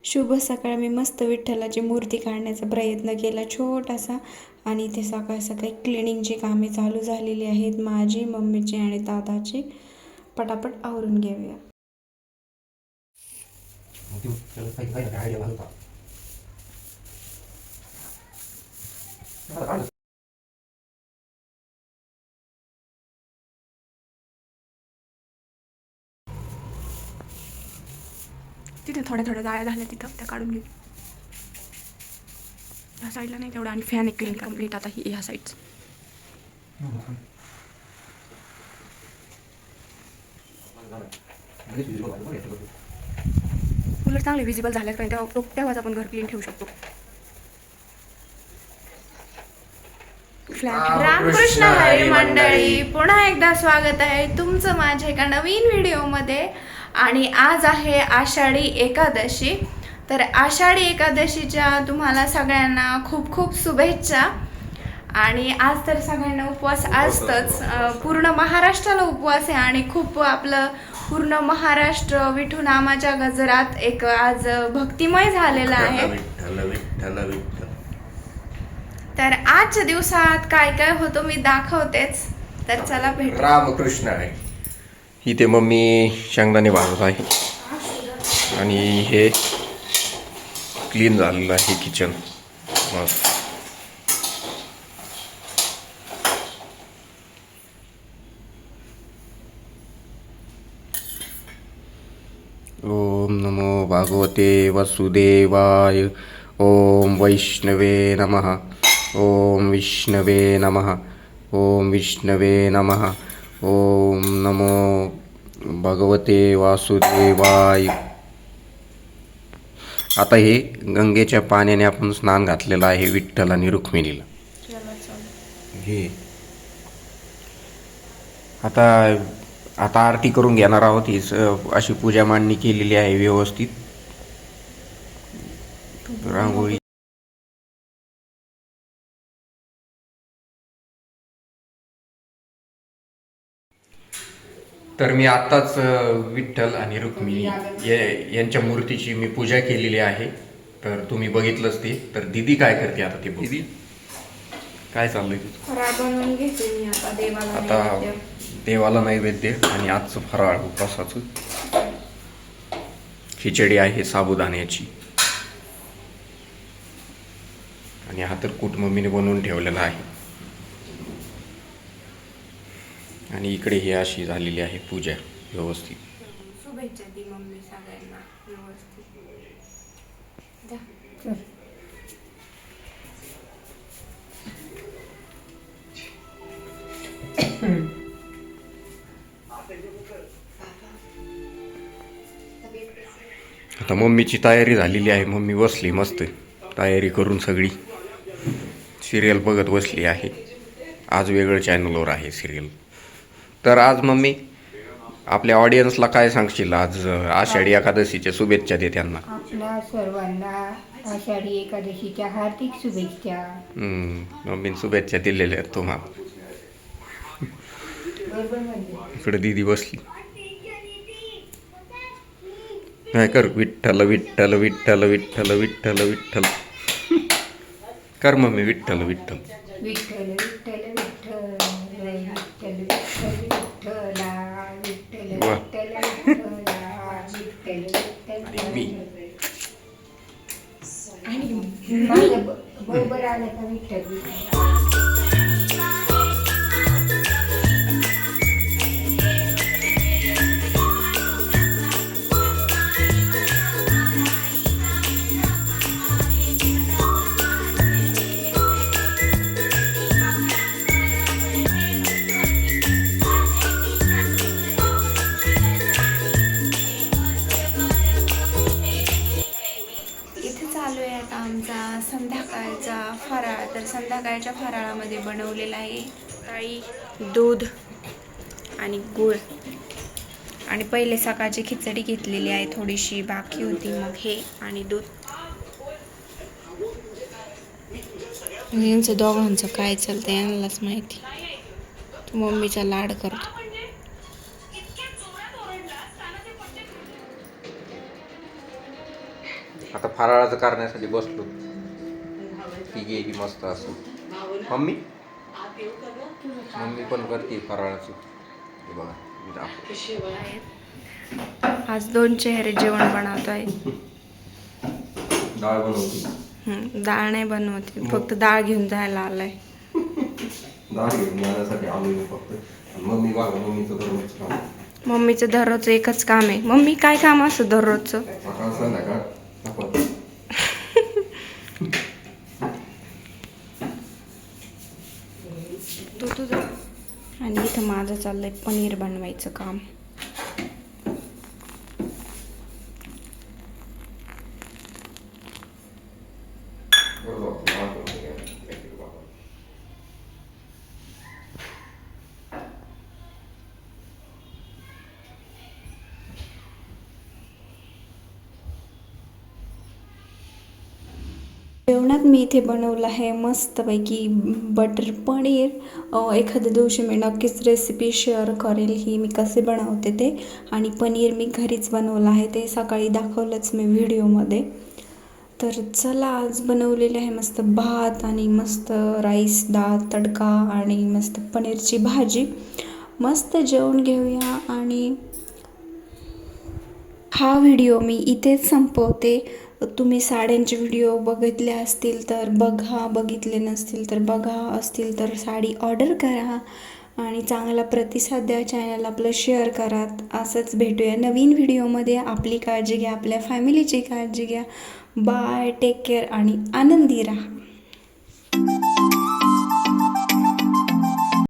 शुभ सकाळ. मी मस्त विठ्ठलाची मूर्ती काढण्याचा प्रयत्न केला छोटासा आणि इथे सकाळ सकाळी क्लिनिंगची कामे चालू झालेली आहेत, माझी, मम्मीची आणि दादाची. पटापट आवरून घेऊया. तिथे थोड्या थोड्या जाळ्या झाल्या, तिथं त्या काढून घेऊ. ह्या साईडला नाही तेवढं, आणि फॅन एक क्लीन कम्प्लीट आता ही ह्या साईडचं. उलट चांगले विजिबल झाल्यास पण तेव्हाच आपण घर क्लीन ठेवू शकतो. रामकृष्ण हरी मंडळी, पुन्हा एकदा स्वागत आहे तुमचं माझ्या एका नवीन व्हिडिओमध्ये. आणि आज आहे आषाढी एकादशी. तर आषाढी एकादशीच्या तुम्हाला सगळ्यांना खूप खूप शुभेच्छा. आणि आज तर सगळ्यांना उपवास असतंच, पूर्ण महाराष्ट्राला उपवास आहे आणि खूप आपलं पूर्ण महाराष्ट्र विठू नामाच्या गजरात एक आज भक्तिमय झालेला आहे. तर आजच्या दिवसात काय काय होतं मी दाखवतेच, तर चला भेटू. रामकृष्ण आहे. इथे मम्मी शेंगदाणे भाजत आहे आणि हे क्लीन झालेलं आहे किचन मस्त. ओम नमो भागवते वसुदेवाय. ओम वैष्णवे नमः. ओम विष्णवे नमः. ओम विष्णवे नमः. ओम नमो भगवते वासुदेवाय. आता हे गंगेच्या पाण्याने आपण स्नान घातलेलं आहे विठ्ठल आणि रुक्मिणीला. हे आता आता आरती करून घेणार आहोत. ही अशी पूजा मांडणी केलेली आहे व्यवस्थित. रांगोळी तर मी आत्ताच विठ्ठल आणि रुक्मिणी यांच्या मूर्तीची मी पूजा केलेली आहे. तर तुम्ही बघितलंच ते. तर दीदी काय करते आता ते बघ. दीदी काय चाललंय तुझं? आता देवाला नैवेद्य आणि आजचं फराळ उपवासाचं खिचडी आहे साबुदाण्याची. आणि हा तर कूट मम्मीने बनवून ठेवलेला आहे. आणि इकडे ही अशी झालेली आहे पूजा व्यवस्थित. शुभेच्छा दी मम्मी सगळ्यांना व्यवस्थित. आता मम्मीची तयारी झालेली आहे. मम्मी बसली मस्त तयारी करून, सगळी सिरियल बघत बसली आहे. आज वेगळं चॅनलवर आहे सिरियल. तर आज मम्मी आपल्या ऑडियन्सला काय सांगशील? आज आषाढी एकादशीच्या शुभेच्छा दे त्यांना. आपल्या सर्वांना आषाढी एकादशीच्या हार्दिक शुभेच्छा. मम्मीने शुभेच्छा दिलेल्या आहेत तुम्हाला. इकडे दीदी बसली. काय कर? विठ्ठल विठ्ठल विठ्ठल विठ्ठल विठ्ठल विठ्ठल कर मम्मी. विठ्ठल विठ्ठल विठ्ठल विठ्ठल विठ्ठल विठ्ठल विठ्ठल विठ्ठला विठ्ठल विठ्ठल विठ्ठला विठ्ठल विठ्ठल. आणि माझं बरोबर आलं का विठ्ठल विठ्ठल. आमचा संध्याकाळचा फराळ. तर संध्याकाळच्या फराळामध्ये बनवलेला आहे सकाळी दूध आणि गूळ. आणि पहिले सकाळची खिचडी घेतलेली आहे, थोडीशी बाकी होती, मग हे आणि दूध. यांचं दोघांचं काय चालतं यांनाच माहिती. मम्मीचा लाड करतो. आता फराळाचं करण्यासाठी बसलो. ती गेली मस्त असं. मम्मी पण करते फराळाचं. हे बघा मी दाखवतो. आज 2 चेहरे जेवण बनवतोय. डाळ बनवते. डाळ नाही बनवते, फक्त डाळ घेऊन जायला आलाय. डाळ घेऊन जाण्यासाठी आलो मी फक्त. मम्मी बघा, मम्मीचं दररोज काम. मम्मीचं दररोज एकच काम आहे. मम्मी काय काम असतं दररोजचं? सकाळ संध्याकाळ तू तुझं. आणि इथं माझं चाललंय पनीर बनवायचं काम. जेवणात मी इथे बनवलं आहे मस्तपैकी बटर पनीर. एखाद्या दिवशी मी नक्कीच रेसिपी शेअर करेल ही मी कसे बनवते ते. आणि पनीर मी घरीच बनवलं आहे, ते सकाळी दाखवलंच मी व्हिडिओमध्ये. तर चला, आज बनवलेले आहे मस्त भात आणि मस्त राईस, डाळ तडका आणि मस्त पनीरची भाजी. मस्त जेवण घेऊया. आणि हा व्हिडिओ मी इथेच संपवते. तुम्ही साड्यांचे व्हिडिओ बघितले असतील तर बघा, बघितले नसतील तर बघा, असतील तर साडी ऑर्डर करा आणि चांगला प्रतिसाद द्या. चॅनल आपलं शेअर करा. असंच भेटूया नवीन व्हिडिओमध्ये. आपली काळजी घ्या, आपल्या फॅमिलीची काळजी घ्या. बाय, टेक केअर आणि आनंदी राहा.